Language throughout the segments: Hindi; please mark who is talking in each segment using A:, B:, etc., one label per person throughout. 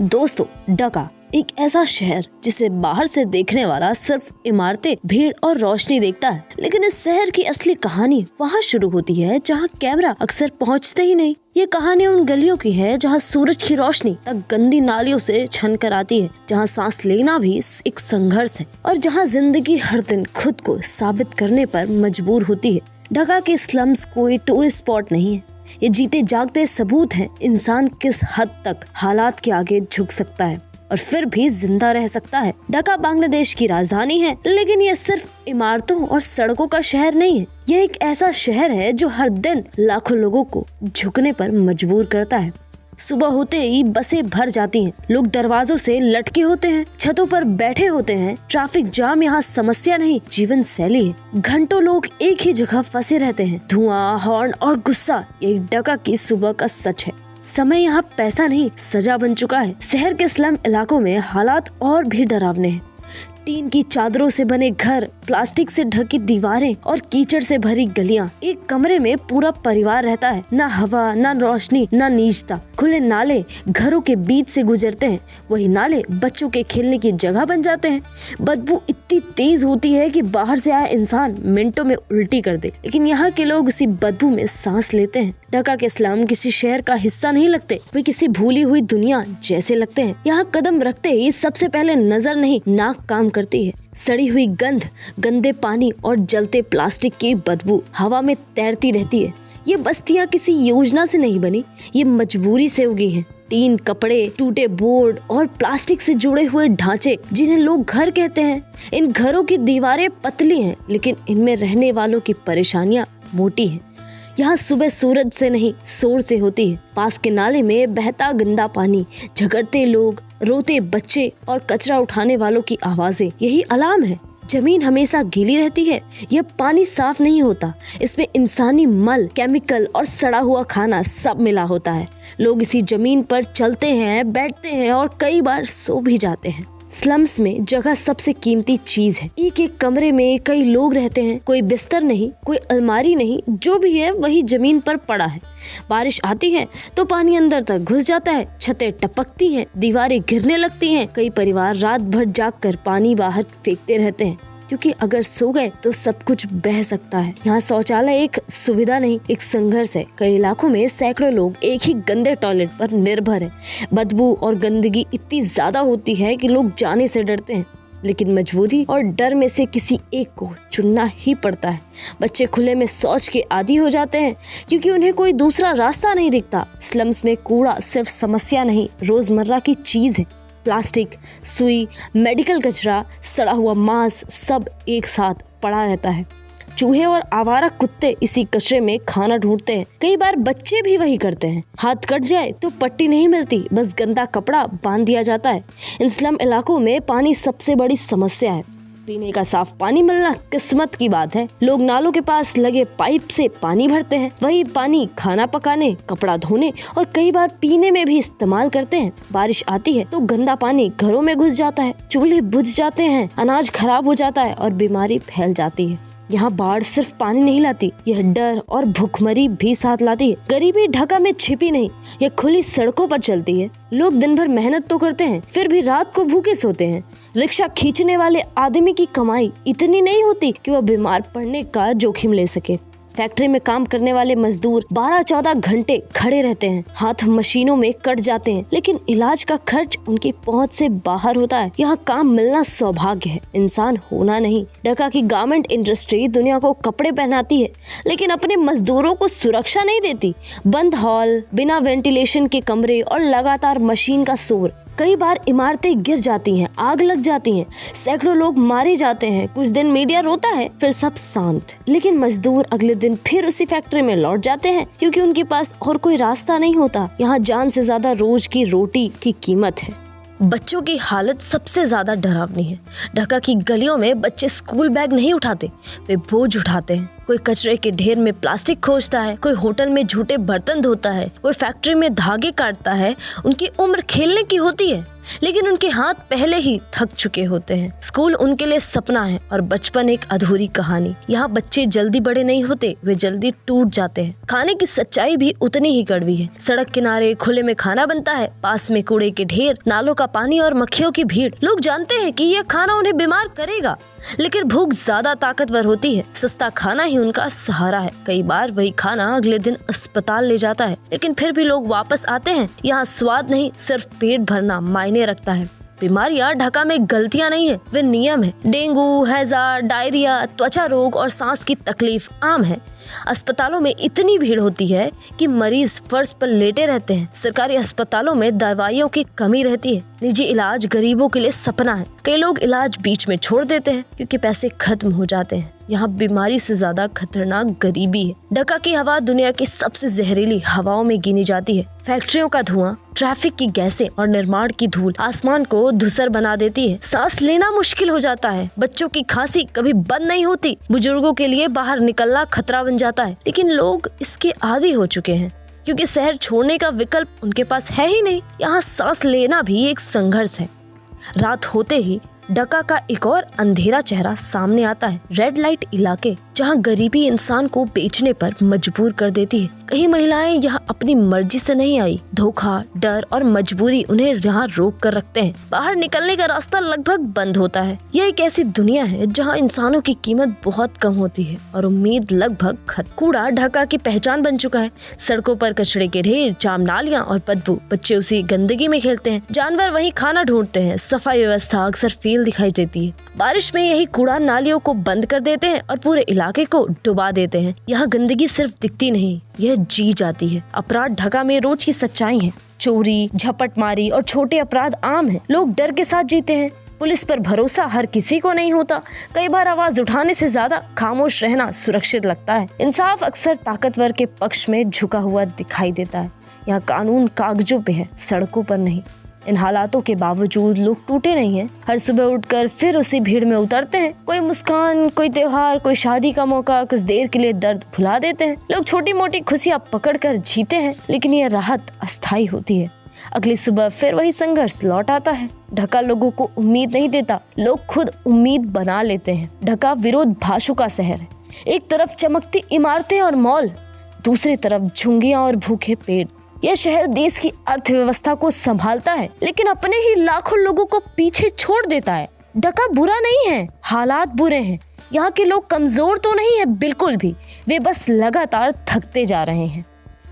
A: दोस्तों, ढाका एक ऐसा शहर जिसे बाहर से देखने वाला सिर्फ इमारतें, भीड़ और रोशनी देखता है, लेकिन इस शहर की असली कहानी वहाँ शुरू होती है जहाँ कैमरा अक्सर पहुँचते ही नहीं। ये कहानी उन गलियों की है जहाँ सूरज की रोशनी तक गंदी नालियों से छन कर आती है, जहाँ सांस लेना भी एक संघर्ष है और जहाँ जिंदगी हर दिन खुद को साबित करने पर मजबूर होती है। ढाका के स्लम्स कोई टूरिस्ट स्पॉट नहीं है, ये जीते जागते सबूत हैं इंसान किस हद तक हालात के आगे झुक सकता है और फिर भी जिंदा रह सकता है। ढाका बांग्लादेश की राजधानी है, लेकिन ये सिर्फ इमारतों और सड़कों का शहर नहीं है। यह एक ऐसा शहर है जो हर दिन लाखों लोगों को झुकने पर मजबूर करता है। सुबह होते ही बसें भर जाती हैं, लोग दरवाजों से लटके होते हैं, छतों पर बैठे होते हैं। ट्रैफिक जाम यहाँ समस्या नहीं, जीवन शैली है। घंटों लोग एक ही जगह फंसे रहते हैं। धुआं, हॉर्न और गुस्सा, ये ढाका की सुबह का सच है। समय यहाँ पैसा नहीं, सजा बन चुका है। शहर के स्लम इलाकों में हालात और भी डरावने हैं। टीन की चादरों से बने घर, प्लास्टिक से ढकी दीवारें और कीचड़ से भरी गलियां। एक कमरे में पूरा परिवार रहता है, ना हवा, ना रोशनी, ना नीचता। खुले नाले घरों के बीच से गुजरते हैं, वही नाले बच्चों के खेलने की जगह बन जाते हैं। बदबू इतनी तेज होती है कि बाहर से आया इंसान मिनटों में उल्टी कर दे, लेकिन यहाँ के लोग इसी बदबू में सांस लेते हैं। ढाका के स्लम किसी शहर का हिस्सा नहीं लगते, वे किसी भूली हुई दुनिया जैसे लगते हैं। यहाँ कदम रखते ही सबसे पहले नजर नहीं, नाक काम करती है। सड़ी हुई गंध, गंदे पानी और जलते प्लास्टिक की बदबू हवा में तैरती रहती है। ये बस्तियाँ किसी योजना से नहीं बनी, ये मजबूरी से उगी हैं। टीन, कपड़े, टूटे बोर्ड और प्लास्टिक से जुड़े हुए ढांचे जिन्हें लोग घर कहते हैं। इन घरों की दीवारें पतली हैं, लेकिन इनमें रहने वालों की परेशानियां मोटी हैं। यहाँ सुबह सूरज से नहीं, शोर से होती है। पास के नाले में बहता गंदा पानी, झगड़ते लोग, रोते बच्चे और कचरा उठाने वालों की आवाजें, यही अलार्म है। जमीन हमेशा गीली रहती है, यह पानी साफ नहीं होता, इसमें इंसानी मल, केमिकल और सड़ा हुआ खाना सब मिला होता है। लोग इसी जमीन पर चलते हैं, बैठते हैं और कई बार सो भी जाते हैं। स्लम्स में जगह सबसे कीमती चीज है। एक एक कमरे में कई लोग रहते हैं, कोई बिस्तर नहीं, कोई अलमारी नहीं, जो भी है वही जमीन पर पड़ा है। बारिश आती है तो पानी अंदर तक घुस जाता है, छतें टपकती हैं, दीवारें गिरने लगती हैं। कई परिवार रात भर जागकर पानी बाहर फेंकते रहते हैं, क्योंकि अगर सो गए तो सब कुछ बह सकता है। यहाँ शौचालय एक सुविधा नहीं, एक संघर्ष है। कई इलाकों में सैकड़ों लोग एक ही गंदे टॉयलेट पर निर्भर है। बदबू और गंदगी इतनी ज्यादा होती है कि लोग जाने से डरते हैं, लेकिन मजबूरी और डर में से किसी एक को चुनना ही पड़ता है। बच्चे खुले में शौच के आदी हो जाते हैं, क्योंकि उन्हें कोई दूसरा रास्ता नहीं दिखता। स्लम्स में कूड़ा सिर्फ समस्या नहीं, रोजमर्रा की चीज है। प्लास्टिक, सुई, मेडिकल कचरा, सड़ा हुआ मांस, सब एक साथ पड़ा रहता है। चूहे और आवारा कुत्ते इसी कचरे में खाना ढूंढते हैं। कई बार बच्चे भी वही करते हैं। हाथ कट जाए तो पट्टी नहीं मिलती, बस गंदा कपड़ा बांध दिया जाता है। इन स्लम इलाकों में पानी सबसे बड़ी समस्या है। पीने का साफ पानी मिलना किस्मत की बात है। लोग नालों के पास लगे पाइप से पानी भरते हैं, वही पानी खाना पकाने, कपड़ा धोने और कई बार पीने में भी इस्तेमाल करते हैं। बारिश आती है तो गंदा पानी घरों में घुस जाता है, चूल्हे बुझ जाते हैं, अनाज खराब हो जाता है और बीमारी फैल जाती है। यहाँ बाढ़ सिर्फ पानी नहीं लाती, यह डर और भूखमरी भी साथ लाती है। गरीबी ढाका में छिपी नहीं, यह खुली सड़कों पर चलती है। लोग दिन भर मेहनत तो करते हैं, फिर भी रात को भूखे सोते हैं। रिक्शा खींचने वाले आदमी की कमाई इतनी नहीं होती कि वह बीमार पड़ने का जोखिम ले सके। फैक्ट्री में काम करने वाले मजदूर 12-14 घंटे खड़े रहते हैं, हाथ मशीनों में कट जाते हैं, लेकिन इलाज का खर्च उनकी पहुंच से बाहर होता है। यहाँ काम मिलना सौभाग्य है, इंसान होना नहीं। ढाका की गारमेंट इंडस्ट्री दुनिया को कपड़े पहनाती है, लेकिन अपने मजदूरों को सुरक्षा नहीं देती। बंद हॉल, बिना वेंटिलेशन के कमरे और लगातार मशीन का शोर। कई बार इमारतें गिर जाती हैं, आग लग जाती हैं, सैकड़ों लोग मारे जाते हैं। कुछ दिन मीडिया रोता है, फिर सब शांत, लेकिन मजदूर अगले दिन फिर उसी फैक्ट्री में लौट जाते हैं, क्योंकि उनके पास और कोई रास्ता नहीं होता। यहाँ जान से ज्यादा रोज की रोटी की कीमत है। बच्चों की हालत सबसे ज्यादा डरावनी है। ढाका की गलियों में बच्चे स्कूल बैग नहीं उठाते, वे बोझ उठाते हैं। कोई कचरे के ढेर में प्लास्टिक खोजता है, कोई होटल में झूठे बर्तन धोता है, कोई फैक्ट्री में धागे काटता है। उनकी उम्र खेलने की होती है, लेकिन उनके हाथ पहले ही थक चुके होते हैं। स्कूल उनके लिए सपना है और बचपन एक अधूरी कहानी। यहाँ बच्चे जल्दी बड़े नहीं होते, वे जल्दी टूट जाते हैं। खाने की सच्चाई भी उतनी ही कड़वी है। सड़क किनारे खुले में खाना बनता है, पास में कूड़े के ढेर, नालों का पानी और मक्खियों की भीड़। लोग जानते हैं कि यह खाना उन्हें बीमार करेगा, लेकिन भूख ज्यादा ताकतवर होती है। सस्ता खाना ही उनका सहारा है। कई बार वही खाना अगले दिन अस्पताल ले जाता है, लेकिन फिर भी लोग वापस आते हैं। यहाँ स्वाद नहीं, सिर्फ पेट भरना मायने रखता है। बीमारियां ढाका में गलतियां नहीं है, वे नियम है। डेंगू, हैजा, डायरिया, त्वचा रोग और सांस की तकलीफ आम है। अस्पतालों में इतनी भीड़ होती है कि मरीज फर्श पर लेटे रहते हैं। सरकारी अस्पतालों में दवाइयों की कमी रहती है। निजी इलाज गरीबों के लिए सपना है। कई लोग इलाज बीच में छोड़ देते हैं क्योंकि पैसे खत्म हो जाते हैं। यहाँ बीमारी से ज्यादा खतरनाक गरीबी है। ढाका की हवा दुनिया की सबसे जहरीली हवाओं में गिनी जाती है। फैक्ट्रियों का धुआं, ट्रैफिक की गैसें और निर्माण की धूल आसमान को धूसर बना देती है। सांस लेना मुश्किल हो जाता है। बच्चों की खांसी कभी बंद नहीं होती। बुजुर्गों के लिए बाहर निकलना खतरा बन जाता है, लेकिन लोग इसके आदी हो चुके हैं क्योंकि शहर छोड़ने का विकल्प उनके पास है ही नहीं। यहाँ सांस लेना भी एक संघर्ष है। रात होते ही ढाका का एक और अंधेरा चेहरा सामने आता है। रेड लाइट इलाके, जहाँ गरीबी इंसान को बेचने पर मजबूर कर देती है। कई महिलाएं यहाँ अपनी मर्जी से नहीं आई। धोखा, डर और मजबूरी उन्हें यहाँ रोक कर रखते हैं। बाहर निकलने का रास्ता लगभग बंद होता है। यह एक ऐसी दुनिया है जहाँ इंसानों की कीमत बहुत कम होती है और उम्मीद लगभग खत्म। कूड़ा ढाका की पहचान बन चुका है। सड़कों पर कचरे के ढेर, जाम नालियाँ और बदबू। बच्चे उसी गंदगी में खेलते हैं। जानवर वहीं खाना ढूंढते हैं। सफाई व्यवस्था अक्सर फेल दिखाई देती है। बारिश में यही कूड़ा नालियों को बंद कर देते हैं और पूरे इलाके को डुबा देते हैं। यहाँ गंदगी सिर्फ दिखती नहीं, यह जी जाती है। अपराध ढाका में रोज की सच्चाई है। चोरी, झपटमारी और छोटे अपराध आम है। लोग डर के साथ जीते हैं। पुलिस पर भरोसा हर किसी को नहीं होता। कई बार आवाज उठाने से ज्यादा खामोश रहना सुरक्षित लगता है। इंसाफ अक्सर ताकतवर के पक्ष में झुका हुआ दिखाई देता है। यहाँ कानून कागजों पे है, सड़कों पर नहीं। इन हालातों के बावजूद लोग टूटे नहीं हैं। हर सुबह उठकर फिर उसी भीड़ में उतरते हैं। कोई मुस्कान, कोई त्योहार, कोई शादी का मौका, कुछ देर के लिए दर्द भुला देते हैं। लोग छोटी मोटी खुशियां पकड़कर जीते हैं, लेकिन यह राहत अस्थायी होती है। अगली सुबह फिर वही संघर्ष लौट आता है। ढाका लोगों को उम्मीद नहीं देता, लोग खुद उम्मीद बना लेते हैं। ढाका विरोधाभासों का शहर है। एक तरफ चमकती इमारतें और मॉल, दूसरी तरफ झुंगियां और भूखे पेट। यह शहर देश की अर्थव्यवस्था को संभालता है, लेकिन अपने ही लाखों लोगों को पीछे छोड़ देता है। ढाका बुरा नहीं है, हालात बुरे हैं। यहाँ के लोग कमजोर तो नहीं है बिल्कुल भी, वे बस लगातार थकते जा रहे हैं।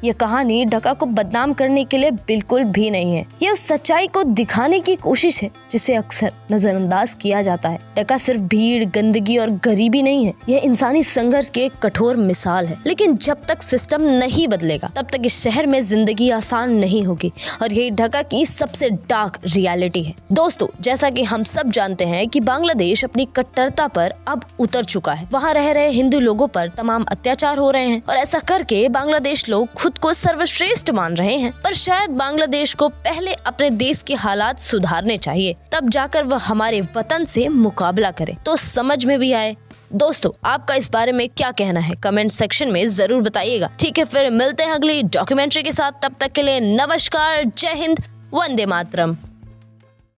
A: यह कहानी ढाका को बदनाम करने के लिए बिल्कुल भी नहीं है। यह उस सच्चाई को दिखाने की कोशिश है जिसे अक्सर नजरअंदाज किया जाता है। ढाका सिर्फ भीड़, गंदगी और गरीबी नहीं है, यह इंसानी संघर्ष की एक कठोर मिसाल है। लेकिन जब तक सिस्टम नहीं बदलेगा, तब तक इस शहर में जिंदगी आसान नहीं होगी और यही ढाका की सबसे डार्क रियलिटी है। दोस्तों, जैसा कि हम सब जानते हैं कि बांग्लादेश अपनी कट्टरता पर अब उतर चुका है। वहाँ रह रहे हिंदू लोगों पर तमाम अत्याचार हो रहे हैं और ऐसा करके बांग्लादेश लोग खुद को सर्वश्रेष्ठ मान रहे हैं। पर शायद बांग्लादेश को पहले अपने देश के हालात सुधारने चाहिए, तब जाकर वह हमारे वतन से मुकाबला करे तो समझ में भी आए। दोस्तों, आपका इस बारे में क्या कहना है कमेंट सेक्शन में जरूर बताइएगा। ठीक है, फिर मिलते हैं अगली डॉक्यूमेंट्री के साथ। तब तक के लिए नमस्कार, जय हिंद, वंदे मातरम।